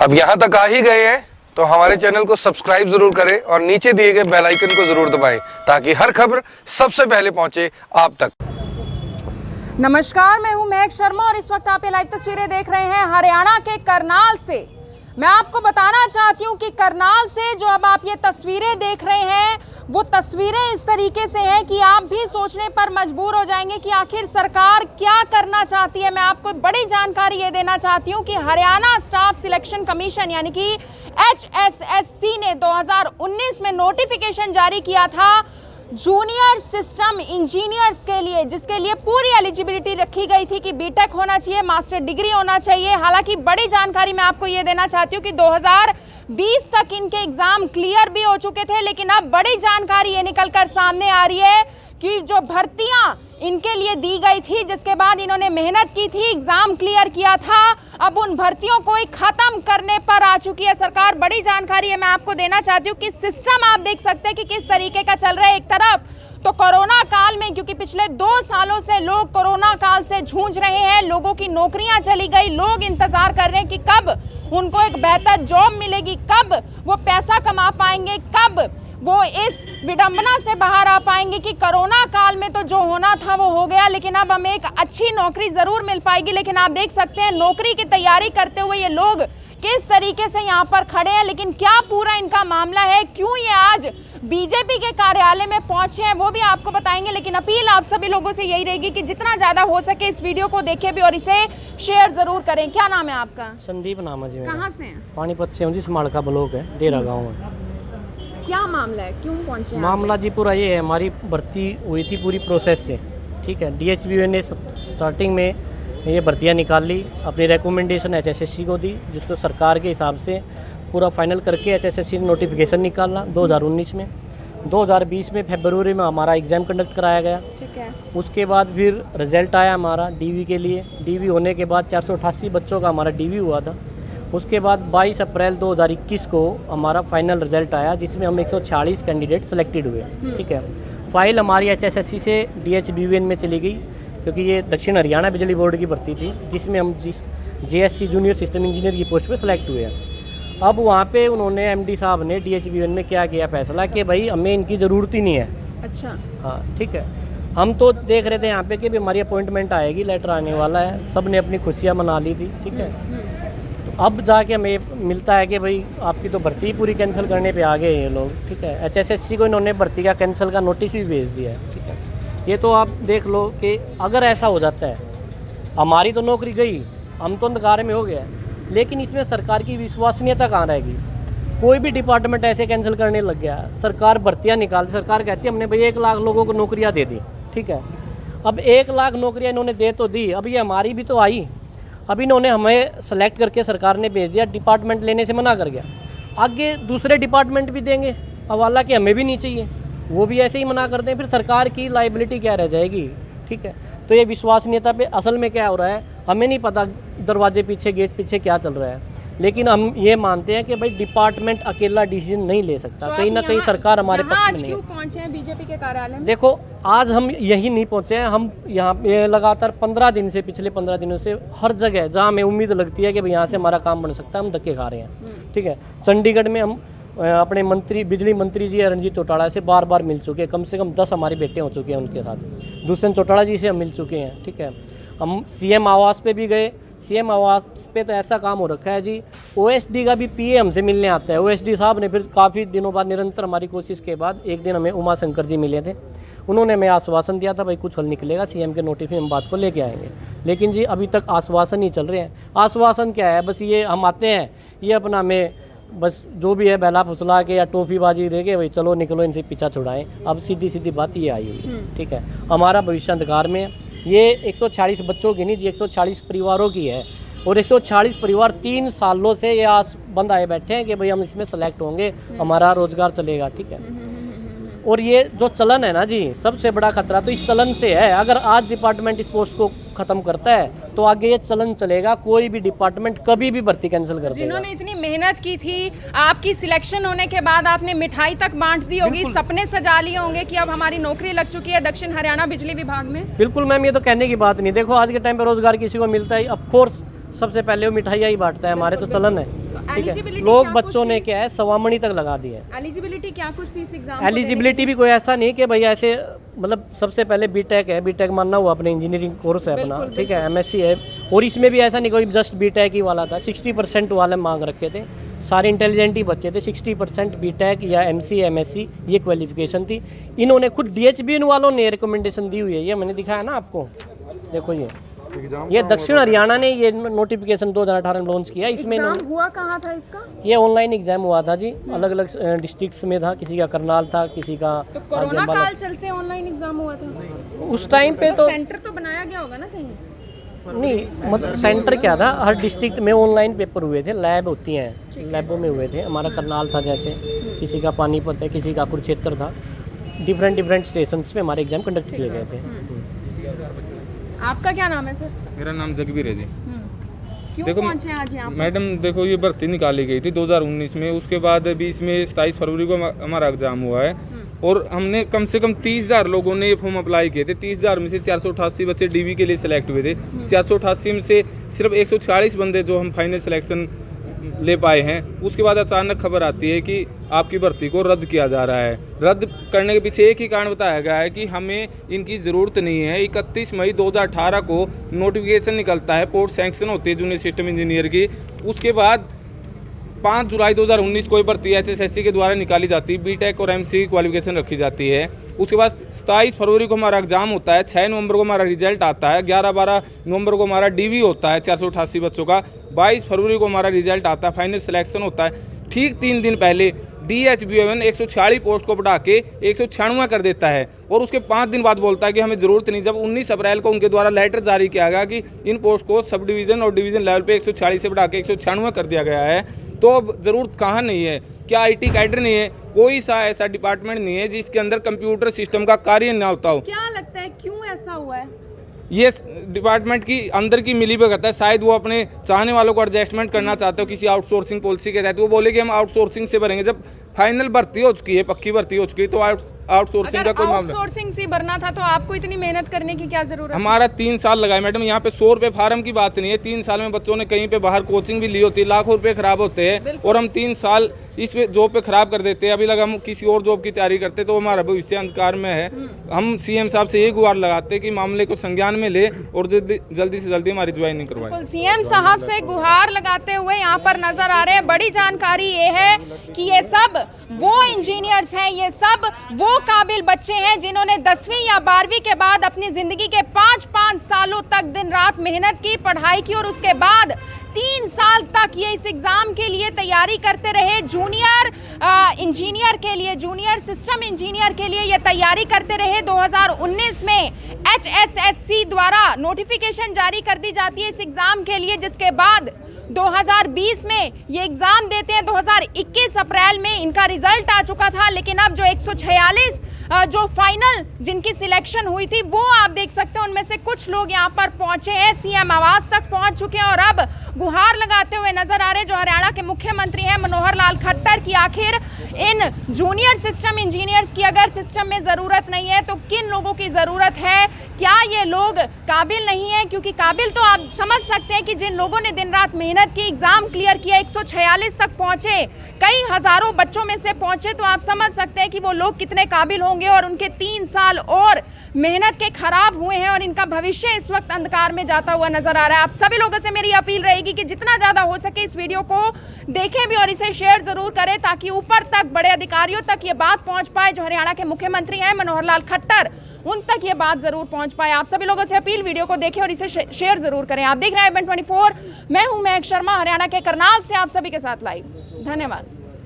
अब यहाँ तक आ ही गए हैं तो हमारे चैनल को सब्सक्राइब जरूर करें और नीचे दिए गए बेल आइकन को जरूर दबाएं ताकि हर खबर सबसे पहले पहुंचे आप तक। नमस्कार, मैं हूं महक शर्मा और इस वक्त आप ये लाइव तस्वीरें देख रहे हैं हरियाणा के करनाल से। मैं आपको बताना चाहती हूं कि करनाल से जो अब आप ये तस्वीरें देख रहे हैं वो तस्वीरें इस तरीके से हैं कि आप भी सोचने पर मजबूर हो जाएंगे कि आखिर सरकार क्या करना चाहती है। मैं आपको बड़ी जानकारी ये देना चाहती हूं कि हरियाणा स्टाफ सिलेक्शन कमीशन यानी कि HSSC ने 2019 में नोटिफिकेशन जारी किया था जूनियर सिस्टम इंजीनियर्स के लिए, जिसके लिए पूरी एलिजिबिलिटी रखी गई थी कि बीटेक होना चाहिए, मास्टर डिग्री होना चाहिए। हालांकि बड़ी जानकारी मैं आपको ये देना चाहती हूँ कि 2020 तक इनके एग्जाम क्लियर भी हो चुके थे, लेकिन अब बड़ी जानकारी ये निकल कर सामने आ रही है कि जो भर्तियां इनके लिए दी गई थी, जिसके बाद इन्होंने मेहनत की थी, एग्जाम क्लियर किया था, अब उन भर्तियों को ही खत्म करने पर आ चुकी है सरकार। बड़ी जानकारी है मैं आपको देना चाहती हूँ कि सिस्टम आप देख सकते हैं कि किस तरीके का चल रहा है। एक तरफ तो कोरोना काल में, क्योंकि पिछले 2 सालों से लोग कोरोना काल से जूझ रहे हैं, लोगों की नौकरियां चली गई, लोग इंतजार कर रहे हैं कि कब उनको एक बेहतर जॉब मिलेगी, कब वो पैसा कमा पाएंगे, कब वो इस विडंबना से बाहर आ पाएंगे कि कोरोना काल में तो जो होना था वो हो गया, लेकिन अब हमें एक अच्छी नौकरी जरूर मिल पाएगी। लेकिन आप देख सकते हैं नौकरी की तैयारी करते हुए ये लोग किस तरीके से यहाँ पर खड़े हैं। लेकिन क्या पूरा इनका मामला है, क्यों ये आज बीजेपी के कार्यालय में पहुंचे हैं, वो भी आपको बताएंगे। लेकिन अपील आप सभी लोगों से यही रहेगी कि जितना ज्यादा हो सके इस वीडियो को देखें भी और इसे शेयर जरूर करें। क्या नाम है आपका? संदीप नाम है जी। कहाँ से हैं? पानीपत से हूँ जी, समालका ब्लॉक है, डेरा गाँव है। क्या मामला है, क्यों पहुंचे? मामला जी पूरा ये है, हमारी भर्ती हुई थी पूरी प्रोसेस से, ठीक है। DHBU ने स्टार्टिंग में ये भर्तियाँ निकाल ली, अपनी रिकमेंडेशन HSSC को दी, जिसको सरकार के हिसाब से पूरा फाइनल करके HSSC ने नोटिफिकेशन निकाला 2019 में। 2020 में फरवरी में हमारा एग्ज़ाम कंडक्ट कराया गया, ठीक है। उसके बाद फिर रिजल्ट आया हमारा DV के लिए। DV होने के बाद 488 बच्चों का हमारा DV हुआ था। उसके बाद 22 अप्रैल 2021 को हमारा फाइनल रिजल्ट आया, जिसमें हम 146 कैंडिडेट सेलेक्टेड हुए, ठीक है। फाइल हमारी HSSC से DHBUN में चली गई, क्योंकि ये दक्षिण हरियाणा बिजली बोर्ड की भर्ती थी, जिसमें हम JSC जूनियर सिस्टम इंजीनियर की पोस्ट पे सेलेक्ट हुए हैं। अब वहाँ पे उन्होंने MD साहब ने DHBUN में क्या किया फैसला कि भाई हमें इनकी ज़रूरत ही नहीं है। अच्छा, हाँ, ठीक है। हम तो देख रहे थे यहाँ पे कि भी हमारी अपॉइंटमेंट आएगी, लेटर आने वाला है, सब ने अपनी खुशियाँ मना ली थी, ठीक है। अब जाके हमें मिलता है कि भाई आपकी तो भर्ती पूरी कैंसिल करने पे आ गए ये लोग, ठीक है। HSSC को इन्होंने भर्ती का कैंसिल का नोटिस भी भेज दिया है, ठीक है। ये तो आप देख लो कि अगर ऐसा हो जाता है, हमारी तो नौकरी गई, हम तो अंधकार में हो गया, लेकिन इसमें सरकार की विश्वसनीयता कहाँ रहेगी? कोई भी डिपार्टमेंट ऐसे कैंसिल करने लग गया, सरकार भर्तियाँ निकालती, सरकार कहती है हमने भाई 1 लाख लोगों को नौकरियाँ दे दी, ठीक है। अब 1 लाख नौकरियाँ इन्होंने दे तो दी, अब ये हमारी भी तो आई। अब इन्होंने हमें सेलेक्ट करके सरकार ने भेज दिया, डिपार्टमेंट लेने से मना कर गया, आगे दूसरे डिपार्टमेंट भी देंगे, अब हालांकि हमें भी नहीं चाहिए, वो भी ऐसे ही मना कर दें, फिर सरकार की लायबिलिटी क्या रह जाएगी, ठीक है। तो ये विश्वसनीयता पे असल में क्या हो रहा है हमें नहीं पता, दरवाजे पीछे गेट पीछे क्या चल रहा है, लेकिन हम ये मानते हैं कि भाई डिपार्टमेंट अकेला डिसीजन नहीं ले सकता। तो कहीं ना कहीं सरकार हमारे पक्ष में नहीं है। पहुंचे हैं बीजेपी के कार्यालय में? देखो, आज हम यही नहीं पहुंचे हैं, हम यहाँ पे लगातार 15 दिन से, पिछले 15 दिनों से हर जगह जहाँ हमें उम्मीद लगती है कि भाई यहाँ से हमारा काम बन सकता है, हम धक्के खा रहे हैं, ठीक है। चंडीगढ़ में हम अपने मंत्री, बिजली मंत्री जी रणजीत चौटाला से बार बार मिल चुके हैं, कम से कम 10 हमारे बेटे हो चुके हैं उनके साथ। दुष्यंत चौटाला जी से हम मिल चुके हैं, ठीक है। हम CM आवास पे भी गए, CM आवास पे तो ऐसा काम हो रखा है जी, OSD का भी PA हमसे मिलने आता है। OSD साहब ने फिर काफ़ी दिनों बाद निरंतर हमारी कोशिश के बाद एक दिन हमें उमा शंकर जी मिले थे, उन्होंने हमें आश्वासन दिया था भाई कुछ हल निकलेगा, CM के नोटिस में हम बात को लेके आएंगे। लेकिन जी अभी तक आश्वासन ही चल रहे हैं। आश्वासन क्या है, बस ये हम आते हैं, ये अपना हमें बस जो भी है बहला फुसला के या टोपीबाजी दे के भाई चलो निकलो इनसे पीछा छुड़ाएं। अब सीधी सीधी बात ये आई हुई है, ठीक है। हमारा भविष्य अंधकार में है। ये 140 बच्चों की नहीं जी, 140 परिवारों की है, और 140 परिवार 3 सालों से ये आस बंद आए बैठे हैं कि भाई हम इसमें सेलेक्ट होंगे, हमारा रोजगार चलेगा, ठीक है। और ये जो चलन है ना जी, सबसे बड़ा खतरा तो इस चलन से है। अगर आज डिपार्टमेंट इस पोस्ट को खत्म करता है तो आगे ये चलन चलेगा, कोई भी डिपार्टमेंट कभी भी भर्ती कैंसिल कर देगा। जिन्होंने इतनी मेहनत की थी, आपकी सिलेक्शन होने के बाद आपने मिठाई तक बांट दी होगी, सपने सजा लिए होंगे कि अब हमारी नौकरी लग चुकी है दक्षिण हरियाणा बिजली विभाग में। बिल्कुल मैम, ये तो कहने की बात नहीं। देखो आज के टाइम पे रोजगार किसी को मिलता है, ऑफ कोर्स सबसे पहले वो मिठाइयाँ ही बांटता है, हमारे तो चलन है। ठीक है। eligibility लोग क्या बच्चों कुछ ने थी? क्या है सवामणी तक लगा दिया है। एलिजिबिलिटी क्या कुछ थी इस एग्जाम एलिजिबिलिटी भी कोई ऐसा नहीं कि भाई ऐसे मतलब सबसे पहले बीटेक है, बीटेक मानना हुआ अपने इंजीनियरिंग कोर्स है अपना, बिल्कुल, ठीक है, एमएससी है, और इसमें भी ऐसा नहीं कोई जस्ट बीटेक ही वाला था। 60% वाले मांग रखे थे, सारे इंटेलिजेंट ही बच्चे थे। 60% बीटेक या एमसी एमएससी ये क्वालिफिकेशन थी। इन्होंने खुद डीएचबीएन वालों ने रिकमेंडेशन दी हुई है, ये मैंने दिखाया ना आपको, देखो ये दक्षिण हरियाणा ने ये नोटिफिकेशन 2018 में लॉन्च किया। इसमें एग्जाम हुआ कहाँ था इसका? ये ऑनलाइन एग्जाम हुआ था जी, अलग अलग डिस्ट्रिक्ट्स में था, किसी का करनाल था, किसी का तो कोरोना काल चलते ऑनलाइन एग्जाम हुआ था उस टाइम पे तो सेंटर तो बनाया गया होगा ना कहीं? नहीं, मतलब सेंटर क्या था, हर डिस्ट्रिक्ट में ऑनलाइन पेपर हुए थे, लैब होती हैं, लैबों में हुए थे। हमारा करनाल था जैसे, किसी का पानीपत है, किसी का कुरुक्षेत्र था, डिफरेंट स्टेशंस पे हमारे एग्जाम कंडक्ट किए गए थे। आपका क्या नाम है सर? मेरा नाम जगबीर है जी। क्यों देखो पहुंचे आज यहाँ पर? मैडम, देखो ये भर्ती निकाली गई थी 2019 में, उसके बाद 20 में 27 फरवरी को हमारा एग्जाम हुआ है, और हमने कम से कम 30,000 लोगों ने ये फॉर्म अप्लाई किए थे। 30,000 में से 488 बच्चे डीवी के लिए सिलेक्ट हुए थे। 488 में से सिर्फ 140 बंदे जो हम फाइनल सिलेक्शन ले पाए हैं। उसके बाद अचानक खबर आती है कि आपकी भर्ती को रद्द किया जा रहा है। रद्द करने के पीछे एक ही कारण बताया गया है कि हमें इनकी ज़रूरत नहीं है। 31 मई 2018 को नोटिफिकेशन निकलता है, पोस्ट सैंक्शन होती है जूनियर सिस्टम इंजीनियर की। उसके बाद 5 जुलाई 2019 को भर्ती HSSC के द्वारा निकाली जाती है, बीटेक और एमसी की क्वालिफिकेशन रखी जाती है। उसके बाद 27 फरवरी को हमारा एग्जाम होता है, 6 नवंबर को हमारा रिजल्ट आता है, 11-12 नवंबर को हमारा डीवी होता है 488 बच्चों का, 22 फरवरी को हमारा रिजल्ट आता है, फाइनल सिलेक्शन होता है। ठीक 3 दिन पहले DHBN 146 पोस्ट को बढ़ा के 196 कर देता है, और उसके 5 दिन बाद बोलता है कि हमें ज़रूरत नहीं। जब 19 अप्रैल को उनके द्वारा लेटर जारी किया गया कि इन पोस्ट को सब डिवीज़न और डिवीज़न लेवल पे 140 से बढ़ा के 196 कर दिया गया है, तो अब ज़रूरत कहाँ नहीं है? क्या IT कैडर नहीं है? कोई सा ऐसा डिपार्टमेंट नहीं है जिसके अंदर कंप्यूटर सिस्टम का कार्य ना होता हो। क्या लगता है क्यों ऐसा हुआ है? ये डिपार्टमेंट की अंदर की मिलीभगत है। शायद वो अपने चाहने वालों को एडजस्टमेंट करना चाहते हो किसी आउटसोर्सिंग पॉलिसी के तहत। वो बोले कि हम आउटसोर्सिंग से भरेंगे। जब फाइनल भर्ती हो चुकी है, पक्की भर्ती हो चुकी है, तो आउटसोर्सिंग का कोई मामला। आउटसोर्सिंग से भरना था तो आपको इतनी मेहनत करने की क्या जरूरत? हमारा 3 साल लगा है मैडम। यहाँ पे 100 रुपये फार्म की बात नहीं है। 3 साल में बच्चों ने कहीं पे बाहर कोचिंग भी ली होती है, लाखों रुपए खराब होते हैं, और हम 3 साल इस जॉब पे खराब कर देते हैं। अभी लगा हम किसी और जॉब की तैयारी करते तो हमारा भविष्य अंधकार में है। हम CM साहब से ये गुहार लगाते हैं कि मामले को संज्ञान में ले और जल्दी से जल्दी हमारी ज्वाइनिंग करवाए। CM साहब से गुहार लगाते हुए यहाँ पर नजर आ रहे हैं। बड़ी जानकारी ये है कि ये सब वो इंजीनियर्स हैं, ये सब वो काबिल बच्चे हैं जिन्होंने 10वीं या 12वीं के बाद अपनी जिंदगी के 5-5 सालों तक दिन रात मेहनत की, पढ़ाई की, और उसके बाद 3 साल तक ये इस एग्जाम के लिए तैयारी करते रहे। जूनियर इंजीनियर के लिए, जूनियर सिस्टम इंजीनियर के लिए ये तैयारी करते रहे। 2019 में HSSC द्वारा नोटिफिकेशन जारी कर दी जाती है इस एग्जाम के लिए, जिसके बाद 2020 में ये एग्जाम देते हैं। 2021 अप्रैल में इनका रिजल्ट आ चुका था, लेकिन अब जो 146 जो फाइनल जिनकी सिलेक्शन हुई थी वो आप देख सकते हैं, उनमें से कुछ लोग यहाँ पर पहुंचे हैं, CM आवास तक पहुंच चुके हैं और अब गुहार लगाते हुए नजर आ रहे हैं जो हरियाणा के मुख्यमंत्री हैं मनोहर लाल खट्टर की आखिर इन जूनियर सिस्टम इंजीनियर्स की अगर सिस्टम में ज़रूरत नहीं है तो किन लोगों की ज़रूरत है? क्या ये लोग काबिल नहीं है? क्योंकि काबिल तो आप समझ सकते हैं कि जिन लोगों ने दिन रात मेहनत की, एग्ज़ाम क्लियर किया, 146 तक पहुंचे, कई हज़ारों बच्चों में से पहुंचे, तो आप समझ सकते हैं कि वो लोग कितने काबिल होंगे। और उनके 3 साल और मेहनत के खराब हुए हैं और इनका भविष्य इस वक्त अंधकार में जाता हुआ नजर आ रहा है। आप सभी लोगों से मेरी अपील रहेगी कि जितना ज़्यादा हो सके इस वीडियो को देखें भी और इसे शेयर ज़रूर करें, ताकि ऊपर तक बड़े अधिकारियों तक ये बात पहुंच पाए जो हरियाणा के मुख्यमंत्री हैं मनोहर लाल खट्टर, उन तक ये बात जरूर पहुंच पाए। आप सभी लोगों से अपील, वीडियो को देखें और इसे शेयर जरूर करें। आप देख रहे हैं IBN 24, मैं हूं महक शर्मा, हरियाणा के करनाल से आप सभी के साथ लाइव। धन्यवाद।